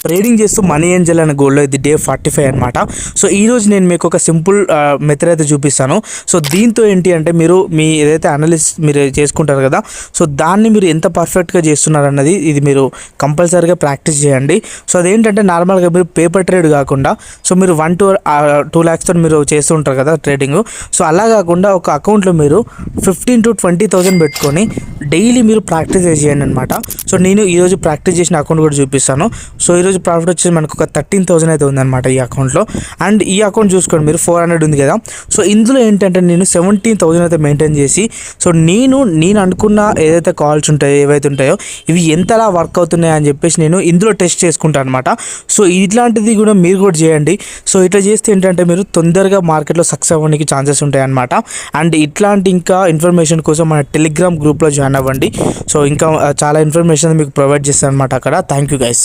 Trading చేస్తూ money Angel అనే గోల్డ్లో ఇది డే 45 అనమాట. సో ఈరోజు నేను మీకు ఒక సింపుల్ మెథడ్ అయితే చూపిస్తాను. సో దీంతో ఏంటి అంటే మీరు మీ ఏదైతే అనలిస్ట్ మీరు చేసుకుంటారు కదా, సో దాన్ని మీరు ఎంత పర్ఫెక్ట్గా చేస్తున్నారు అన్నది ఇది మీరు కంపల్సరీగా ప్రాక్టీస్ చేయండి. సో అదేంటంటే నార్మల్గా మీరు పేపర్ ట్రేడ్ కాకుండా సో మీరు 1 to 2 lakhs మీరు చేస్తూ ఉంటారు కదా ట్రేడింగ్. సో అలా కాకుండా ఒక అకౌంట్లో మీరు 15,000 to 20,000 పెట్టుకొని డైలీ మీరు ప్రాక్టీస్ చేయండి అనమాట. సో నేను ఈరోజు ప్రాక్టీస్ చేసిన అకౌంట్ కూడా చూపిస్తాను. సో ఈరోజు ప్రాఫిట్ వచ్చేసి మనకు ఒక 13,000 అయితే ఉందన్నమాట ఈ అకౌంట్లో. అండ్ ఈ అకౌంట్ చూసుకోండి మీరు 400 ఉంది కదా. సో ఇందులో ఏంటంటే నేను 17,000 అయితే మెయింటైన్ చేసి సో నేను అనుకున్న ఏదైతే కాల్స్ ఉంటాయో ఏవైతే ఉంటాయో ఇవి ఎంతలా వర్క్ అవుతున్నాయి అని చెప్పేసి నేను ఇందులో టెస్ట్ చేసుకుంటాను అనమాట. సో ఇట్లాంటిది కూడా మీరు కూడా చేయండి. సో ఇట్లా చేస్తే ఏంటంటే మీరు తొందరగా మార్కెట్లో సక్సెస్ అవ్వడానికి ఛాన్సెస్ ఉంటాయి అనమాట. అండ్ ఇట్లాంటి ఇంకా ఇన్ఫర్మేషన్ కోసం మన టెలిగ్రామ్ గ్రూప్లో జాయిన్ అవ్వండి. సో ఇంకా చాలా ఇన్ఫర్మేషన్ మీకు ప్రొవైడ్ చేస్తాను అనమాట అక్కడ. Thank you guys.